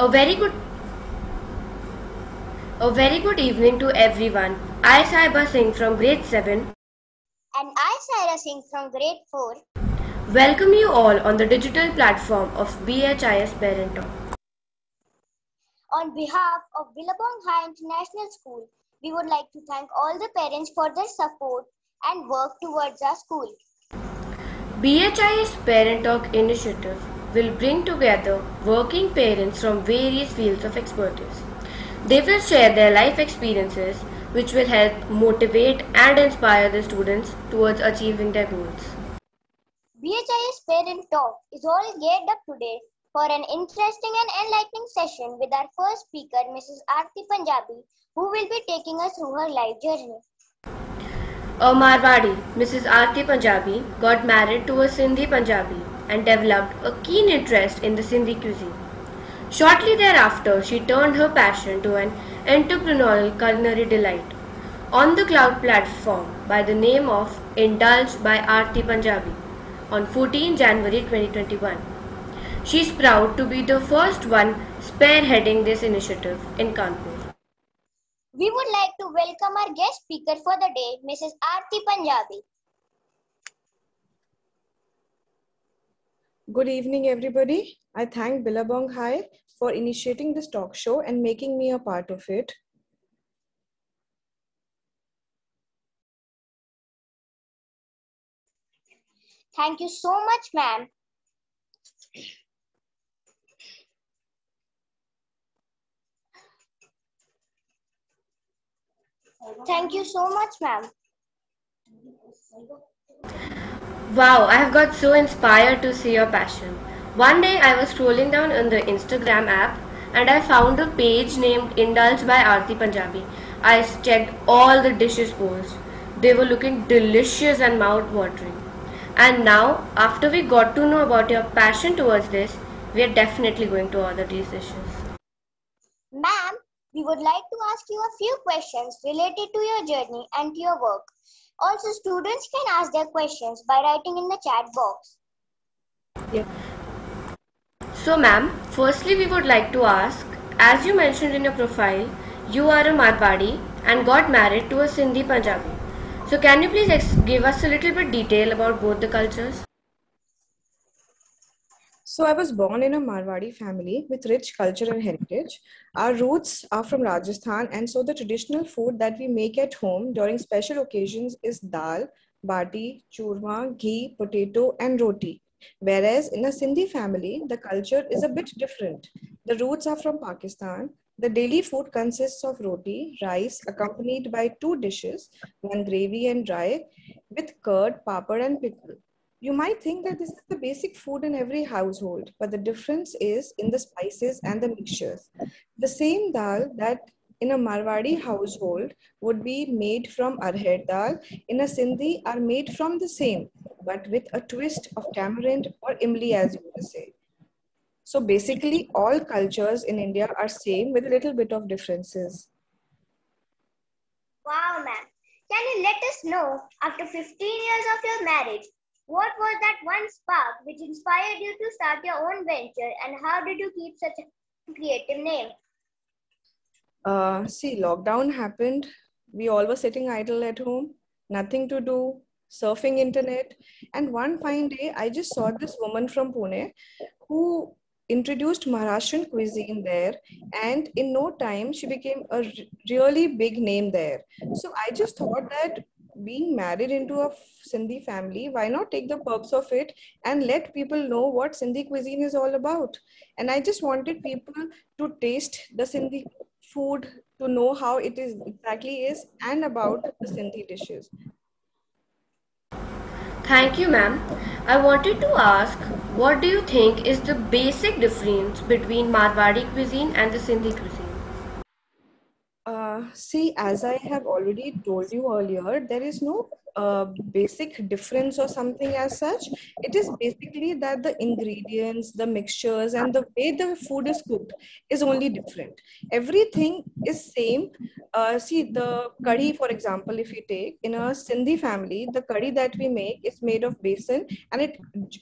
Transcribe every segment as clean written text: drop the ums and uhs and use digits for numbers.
A very good evening to everyone. I Saiba Singh from grade 7. And I Saira Singh from grade 4. Welcome you all on the digital platform of BHIS Parent Talk. On behalf of Billabong High International School, we would like to thank all the parents for their support and work towards our school. BHIS Parent Talk initiative will bring together working parents from various fields of expertise. They will share their life experiences, which will help motivate and inspire the students towards achieving their goals. BHIS Parent Talk is all geared up today for an interesting and enlightening session with our first speaker, Mrs. Aarti Punjabi, who will be taking us through her life journey. A Marwadi, Mrs. Aarti Punjabi, got married to a Sindhi Punjabi and developed a keen interest in the Sindhi cuisine. Shortly thereafter, she turned her passion to an entrepreneurial culinary delight on the cloud platform by the name of Indulge by Aarti Punjabi on 14 January 2021. She is proud to be the first one spearheading this initiative in Kanpur. We would like to welcome our guest speaker for the day, Mrs. Aarti Punjabi. Good evening, everybody. I thank Billabong High for initiating this talk show and making me a part of it. Thank you so much, ma'am. Thank you so much, ma'am. Wow, I have got so inspired to see your passion. One day I was scrolling down on the Instagram app and I found a page named Indulge by Aarti Punjabi. I checked all the dishes posted. They were looking delicious and mouth-watering. And now, after we got to know about your passion towards this, we are definitely going to order these dishes. Ma'am, we would like to ask you a few questions related to your journey and to your work. Also, students can ask their questions by writing in the chat box. Yeah. So ma'am, firstly we would like to ask, as you mentioned in your profile, you are a Marwadi and got married to a Sindhi Punjabi. So can you please give us a little bit detail about both the cultures? So I was born in a Marwadi family with rich culture and heritage. Our roots are from Rajasthan, and so the traditional food that we make at home during special occasions is dal, bati, churma, ghee, potato, and roti. Whereas in a Sindhi family, the culture is a bit different. The roots are from Pakistan. The daily food consists of roti, rice, accompanied by two dishes, one gravy and dry, with curd, papad, and pickle. You might think that this is the basic food in every household, but the difference is in the spices and the mixtures. The same dal that in a Marwadi household would be made from arher dal, in a Sindhi are made from the same, but with a twist of tamarind or imli, as you would say. So basically, all cultures in India are same with a little bit of differences. Wow, ma'am. Can you let us know, after 15 years of your marriage, what was that one spark which inspired you to start your own venture, and how did you keep such a creative name? See, lockdown happened. We all were sitting idle at home, nothing to do, surfing internet. And one fine day, I just saw this woman from Pune who introduced Maharashtrian cuisine there. And in no time, she became a really big name there. So I just thought that being married into a Sindhi family, why not take the perks of it and let people know what Sindhi cuisine is all about? And I just wanted people to taste the Sindhi food, to know how it is exactly is and about the Sindhi dishes. Thank you ma'am. I wanted to ask, what do you think is the basic difference between Marwadi cuisine and the Sindhi cuisine? See, as I have already told you earlier, there is no basic difference or something as such. It is basically that the ingredients, the mixtures, and the way the food is cooked is only different. Everything is same. See, the curry, for example, if you take in a Sindhi family, the curry that we make is made of besan and it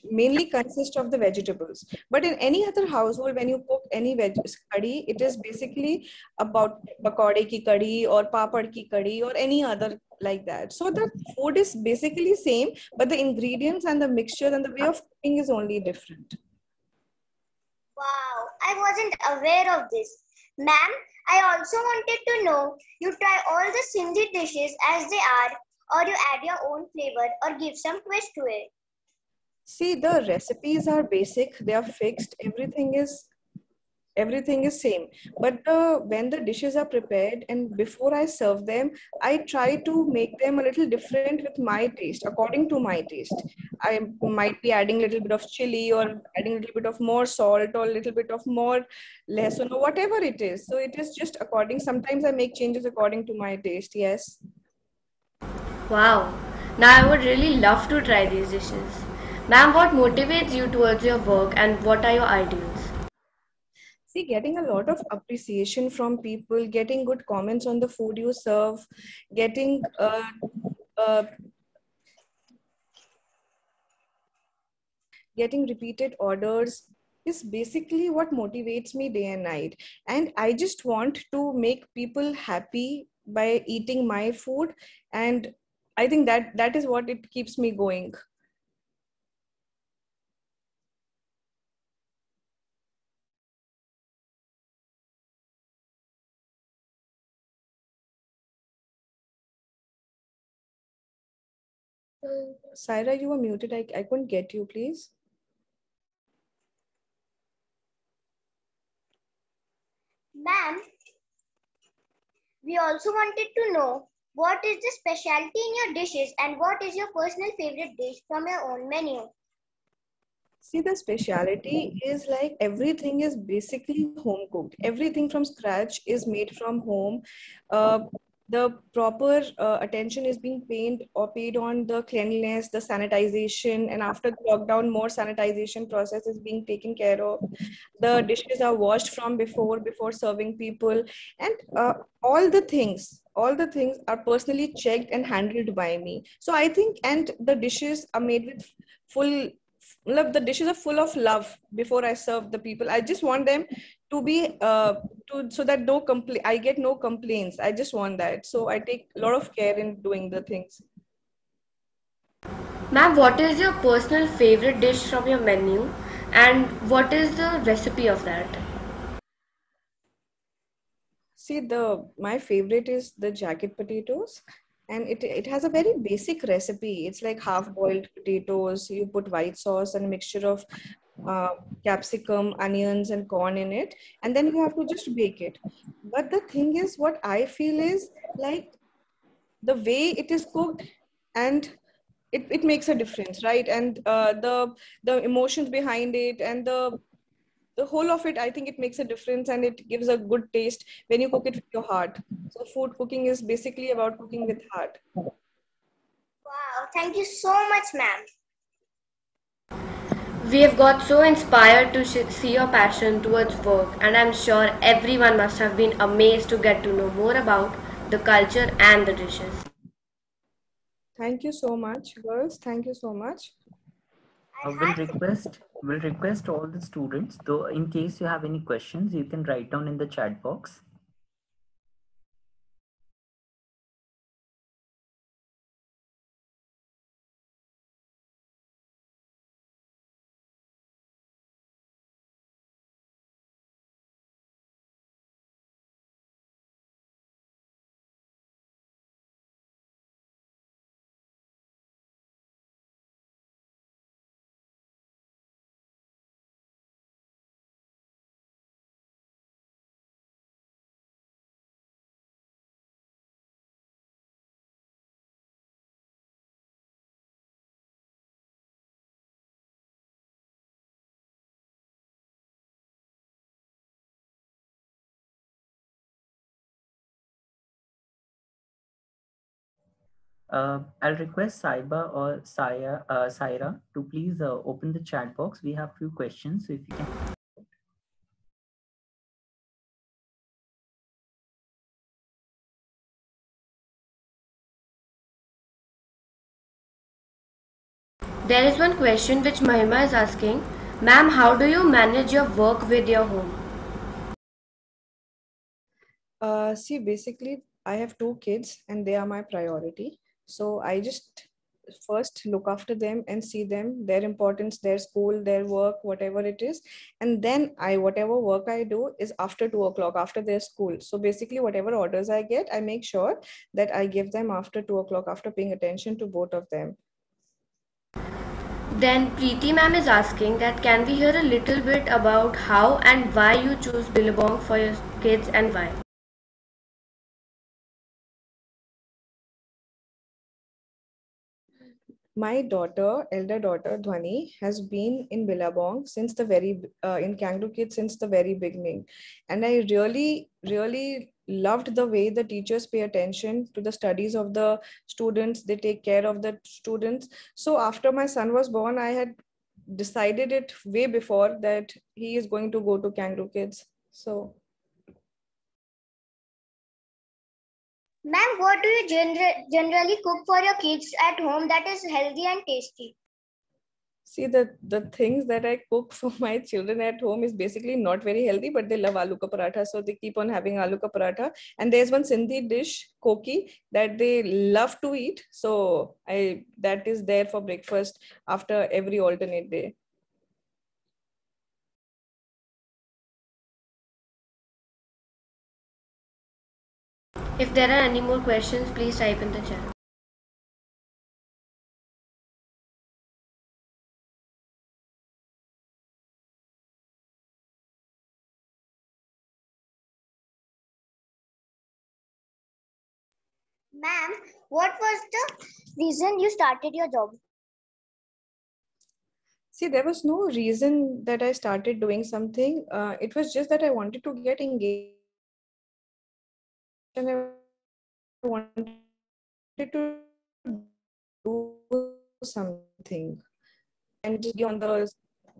mainly consists of the vegetables. But in any other household, when you cook any curry, it is basically about pakode ki curry or papad ki curry or any other like that. So the food is basically same, but the ingredients and the mixture and the way of cooking is only different. Wow, I wasn't aware of this. Ma'am, I also wanted to know, you try all the Sindhi dishes as they are, or you add your own flavor or give some twist to it? See, the recipes are basic, they are fixed, everything is same, but when the dishes are prepared and before I serve them, I try to make them a little different with my taste, according to my taste. I might be adding a little bit of chili or adding a little bit of more salt or a little bit of more less or whatever it is. So it is just according, sometimes I make changes according to my taste. Yes. Wow. Now I would really love to try these dishes. Ma'am, what motivates you towards your work and what are your ideals? See, getting a lot of appreciation from people, getting good comments on the food you serve, getting uh, getting repeated orders is basically what motivates me day and night. And I just want to make people happy by eating my food. And I think that is what it keeps me going. Saira, you were muted. I couldn't get you, please. Ma'am, we also wanted to know, what is the specialty in your dishes and what is your personal favorite dish from your own menu? See, the speciality is like everything is basically home cooked. Everything from scratch is made from home. Uh, the proper attention is being paid on the cleanliness, the sanitization, and after the lockdown, more sanitization process is being taken care of. The dishes are washed from before serving people, and all the things are personally checked and handled by me. So I think, and the dishes are made with full love. The dishes are full of love before I serve the people. I just want them to be to so that I get no complaints. I just want that, so I take a lot of care in doing the things. Ma'am, what is your personal favorite dish from your menu and what is the recipe of that? See, the my favorite is the jacket potatoes, and it has a very basic recipe. It's like half boiled potatoes. You put white sauce and a mixture of uh, capsicum, onions, and corn in it, and then you have to just bake it. But the thing is, what I feel is like the way it is cooked, and it makes a difference, right? And the emotions behind it and the whole of it, I think it makes a difference and it gives a good taste when you cook it with your heart. So food cooking is basically about cooking with heart. Wow, thank you so much, ma'am. We have got so inspired to see your passion towards work, and I'm sure everyone must have been amazed to get to know more about the culture and the dishes. Thank you so much, girls. Thank you so much. I We'll had request all the students, though, in case you have any questions, you can write down in the chat box. I'll request Saiba or Saira to please open the chat box. We have few questions, so if you can. There is one question which Mahima is asking. Ma'am, how do you manage your work with your home? See, basically, I have two kids and they are my priority. So I just first look after them and see them, their importance, their school, their work, whatever it is. And then whatever work I do is after 2 o'clock, after their school. So basically, whatever orders I get, I make sure that I give them after 2 o'clock, after paying attention to both of them. Then Preeti ma'am is asking that can we hear a little bit about how and why you choose Billabong for your kids and why? My daughter, elder daughter Dhwani, has been in Billabong since the in Kangaroo Kids since the very beginning, and I really loved the way the teachers pay attention to the studies of the students. They take care of the students. So after my son was born, I had decided it way before that he is going to go to Kangaroo Kids. So. Ma'am, what do you generally cook for your kids at home that is healthy and tasty? See, the things that I cook for my children at home is basically not very healthy, but they love aloo ka paratha, so they keep on having aloo ka paratha. And there's one Sindhi dish, koki, that they love to eat. So that is there for breakfast after every alternate day. If there are any more questions, please type in the chat. Ma'am, what was the reason you started your job? See, there was no reason that I started doing something. It was just that I wanted to get engaged and I wanted to do something and just be on the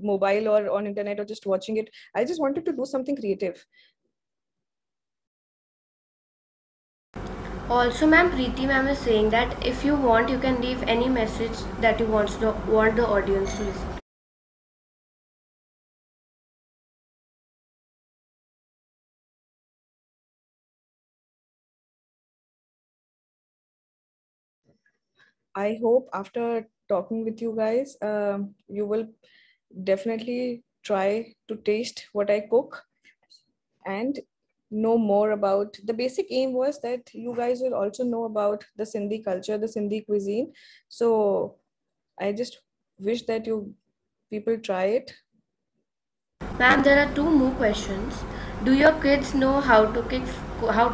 mobile or on internet or just watching it. I just wanted to do something creative. Also, ma'am, Preeti ma'am is saying that if you want, you can leave any message that you want the audience to listen. I hope after talking with you guys, you will definitely try to taste what I cook and know more about. The basic aim was that you guys will also know about the Sindhi culture, the Sindhi cuisine. So I just wish that you people try it. Ma'am, there are two more questions. Do your kids know how to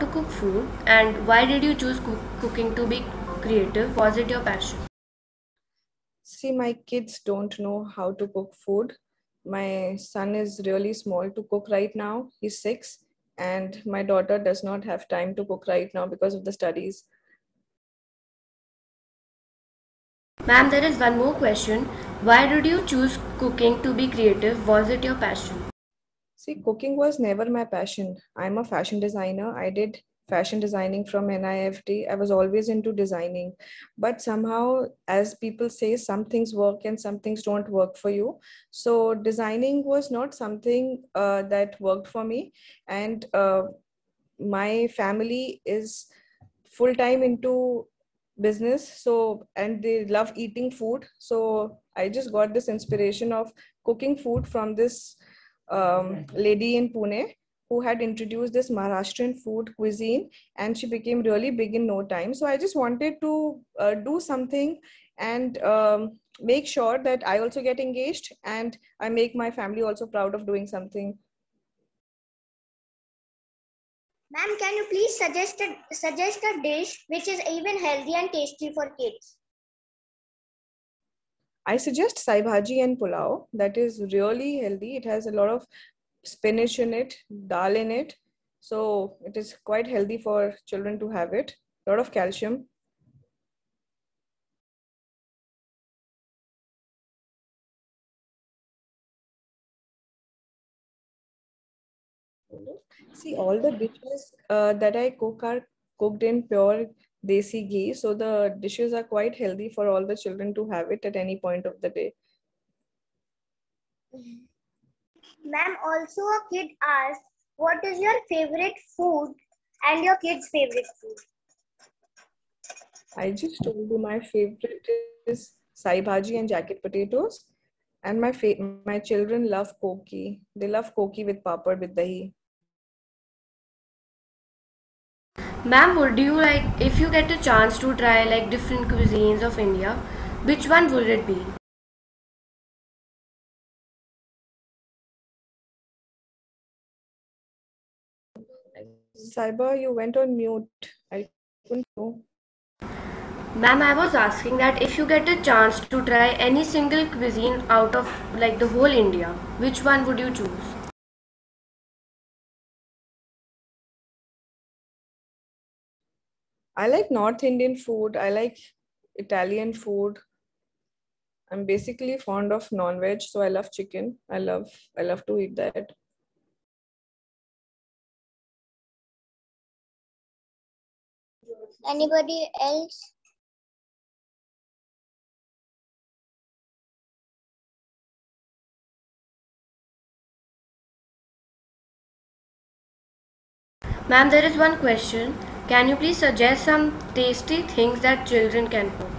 cook food, and why did you choose cooking to be creative? Was it your passion? See, my kids don't know how to cook food. My son is really small to cook right now. He's 6, and my daughter does not have time to cook right now because of the studies. Ma'am, there is one more question. Why did you choose cooking to be creative? Was it your passion? See, cooking was never my passion. I'm a fashion designer. I did fashion designing from NIFT. I was always into designing. But somehow, as people say, some things work and some things don't work for you. So, designing was not something that worked for me. And my family is full time into business, so and they love eating food, so I just got this inspiration of cooking food from this lady in Pune who had introduced this Maharashtrian food cuisine, and she became really big in no time. So I just wanted to do something and make sure that I also get engaged and I make my family also proud of doing something. Ma'am, can you please suggest a dish which is even healthy and tasty for kids? I suggest sai bhaji and pulao. That is really healthy. It has a lot of spinach in it, dal in it. So it is quite healthy for children to have it. A lot of calcium. See, all the dishes that I cook are cooked in pure desi ghee, so the dishes are quite healthy for all the children to have it at any point of the day. Ma'am, also a kid asked, what is your favorite food and your kid's favorite food? I just told you my favorite is sai bhaji and jacket potatoes, and my children love koki. They love koki with papad with dahi. Ma'am, would you like, if you get a chance to try like different cuisines of India, which one would it be? Saiba, you went on mute. I couldn't know. Ma'am, I was asking that if you get a chance to try any single cuisine out of like the whole India, which one would you choose? I like North Indian food. I like Italian food. I'm basically fond of non-veg, so I love chicken. I love to eat that. Anybody else? Ma'am, there is one question. Can you please suggest some tasty things that children can cook?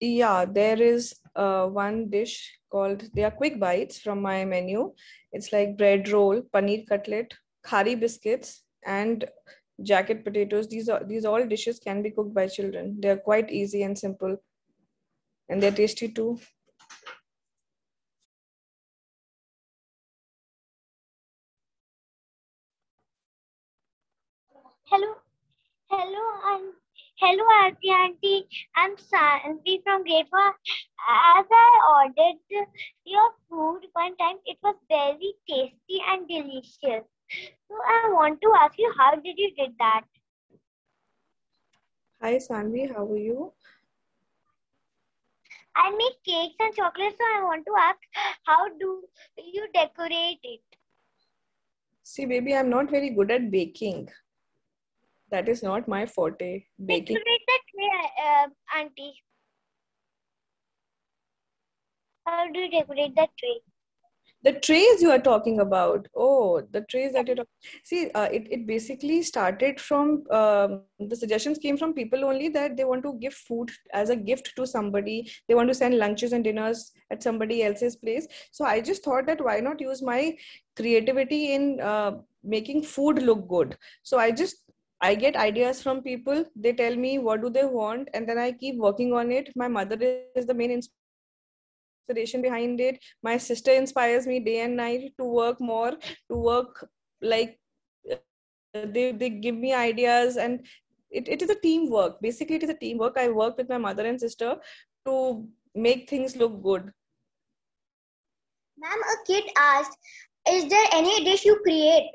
Yeah, there is one dish called, they are quick bites from my menu. It's like bread roll, paneer cutlet, khari biscuits, and jacket potatoes. These all dishes can be cooked by children. They are quite easy and simple, and they're tasty too. Hello, Aarti auntie. I'm Sanvi from grade 4. As I ordered your food one time, it was very tasty and delicious. So I want to ask you, how did you did that? Hi Sanvi, how are you? I make cakes and chocolates, so I want to ask, how do you decorate it? See, baby, I'm not very good at baking. That is not my forte, baking. Decorate the tray, auntie. How do you decorate the tray? The trays you are talking about. Oh, the trays that you're talking. See, it basically started from the suggestions came from people only that they want to give food as a gift to somebody. They want to send lunches and dinners at somebody else's place. So I just thought that why not use my creativity in making food look good. So I get ideas from people. They tell me what do they want, and then I keep working on it. My mother is the main inspiration behind it. My sister inspires me day and night to work more, to work like they give me ideas, and it is a teamwork. Basically, it is a teamwork. I work with my mother and sister to make things look good. Ma'am, a kid asked, is there any dish you create?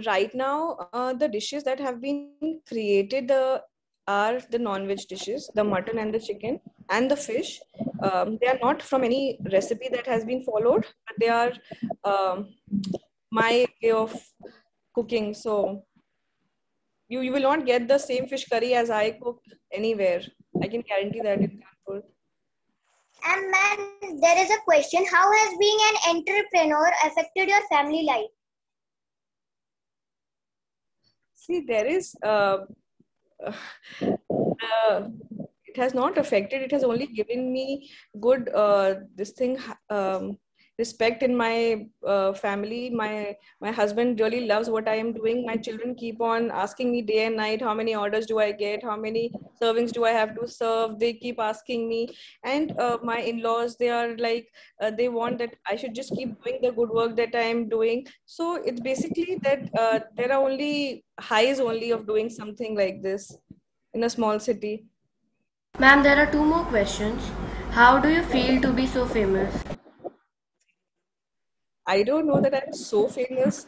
Right now, the dishes that have been created are the non-veg dishes, the mutton and the chicken and the fish. They are not from any recipe that has been followed, but they are my way of cooking. So you will not get the same fish curry as I cook anywhere. I can guarantee that in Kanpur. And ma'am, there is a question, how has being an entrepreneur affected your family life? See, there is it has not affected. It has only given me good this thing respect in my family. My husband really loves what I am doing. My children keep on asking me day and night, how many orders do I get, how many servings do I have to serve. They keep asking me, and my in-laws, they are like they want that I should just keep doing the good work that I am doing. So it's basically that there are only highs only of doing something like this in a small city. Ma'am, there are two more questions. How do you feel to be so famous? I don't know that I'm so famous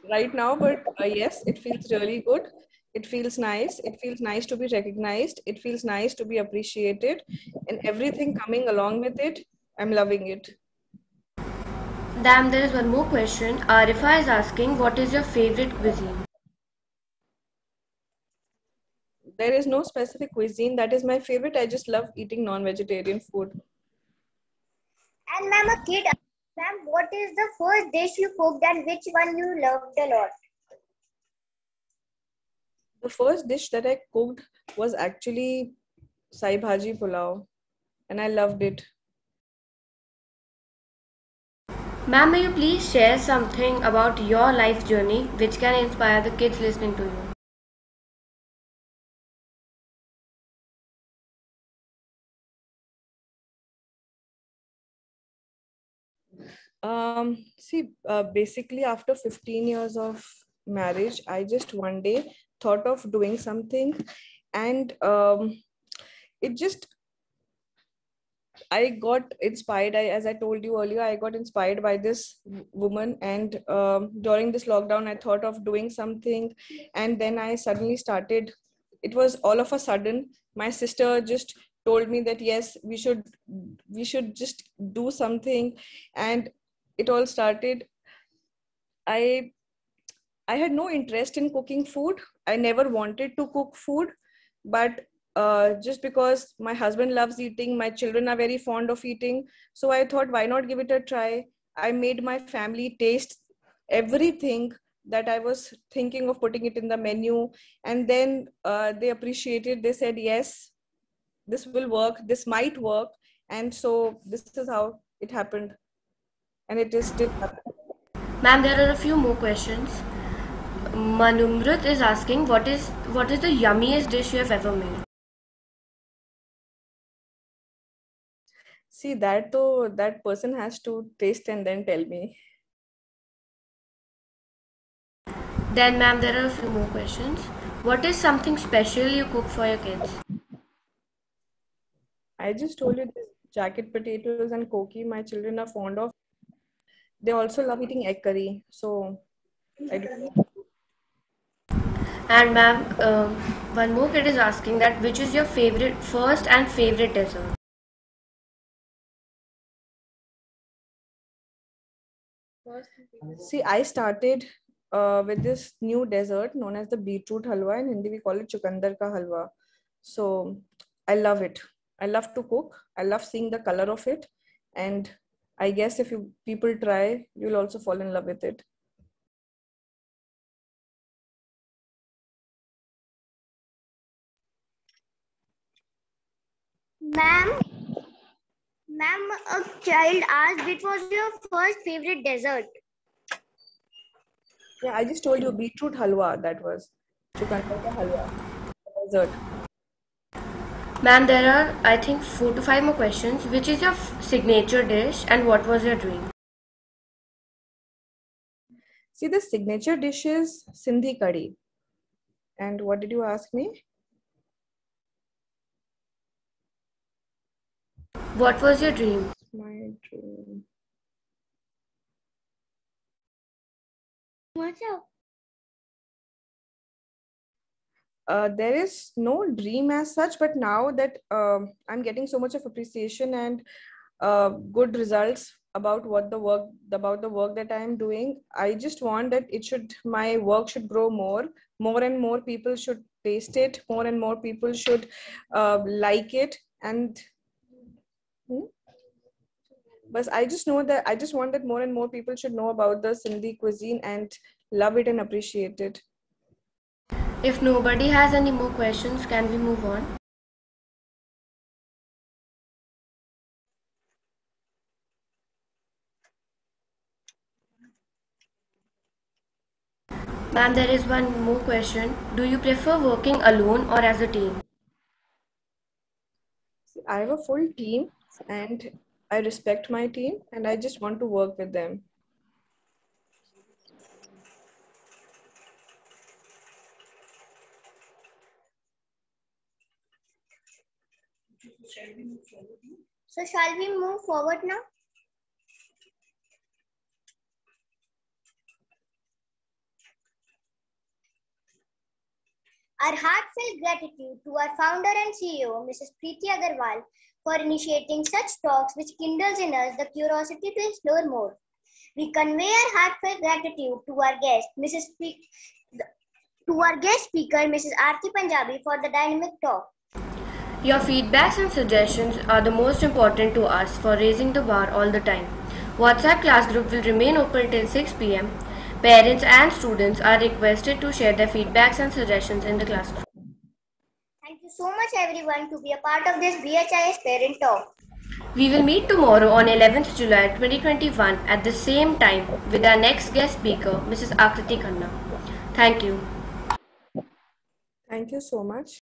right now, but yes, it feels really good. It feels nice. It feels nice to be recognized. It feels nice to be appreciated, and everything coming along with it. I'm loving it. Damn, there is one more question. Arifa is asking, what is your favorite cuisine? There is no specific cuisine that is my favorite. I just love eating non-vegetarian food. And ma'am, a kid, ma'am, what is the first dish you cooked and which one you loved a lot? The first dish that I cooked was actually sai bhaji pulao, and I loved it. Ma'am, may you please share something about your life journey which can inspire the kids listening to you? Basically, after 15 years of marriage, I just one day thought of doing something, and it just I got inspired. As I told you earlier, I got inspired by this woman, and during this lockdown, I thought of doing something, and then I suddenly started. It was all of a sudden. My sister just told me that yes, we should just do something, and it all started. I I had no interest in cooking food. I never wanted to cook food, but just because my husband loves eating, my children are very fond of eating. So I thought, why not give it a try? I made my family taste everything that I was thinking of putting it in the menu. And then they appreciated, they said, yes, this will work, this might work. And so this is how it happened. And it is still happening. Ma'am, there are a few more questions. Manumrut is asking, what is the yummiest dish you have ever made? See, that though, that person has to taste and then tell me. Then, ma'am, there are a few more questions. What is something special you cook for your kids? I just told you this jacket potatoes and koki my children are fond of. They also love eating egg curry. So I do. And ma'am, one more kid is asking that which is your favorite first and favorite dessert? See, I started with this new dessert known as the beetroot halwa. In Hindi, we call it chukandar ka halwa. So I love it. I love to cook. I love seeing the color of it. And I guess if you people try, you'll also fall in love with it. Ma'am, ma'am, a child asked which was your first favorite dessert? Yeah, I just told you beetroot halwa. That was chukandar ka halwa dessert. Ma'am, there are I think 4 to 5 more questions. Which is your signature dish and what was your dream? See, the signature dish is Sindhi curry. And what did you ask me? What was your dream? My dream. What's up? There is no dream as such, but now that I'm getting so much of appreciation and good results about the work that I am doing, I just want that my work should grow more and more people should taste it, more and more people should like it, and but I just know that I just want that more and more people should know about the Sindhi cuisine and love it and appreciate it. If nobody has any more questions, can we move on? Ma'am, there is one more question. Do you prefer working alone or as a team? I have a full team and I respect my team and I just want to work with them. So shall we move forward now? Our heartfelt gratitude to our founder and CEO, Mrs. Preeti Agarwal, for initiating such talks which kindles in us the curiosity to explore more. We convey our heartfelt gratitude to our guest, speaker, Mrs. Aarti Punjabi, for the dynamic talk. Your feedbacks and suggestions are the most important to us for raising the bar all the time. WhatsApp class group will remain open till 6 p.m. Parents and students are requested to share their feedbacks and suggestions in the class group. Thank you so much everyone to be a part of this BHIS Parent Talk. We will meet tomorrow on 11th July 2021 at the same time with our next guest speaker, Mrs. Akriti Khanna. Thank you. Thank you so much.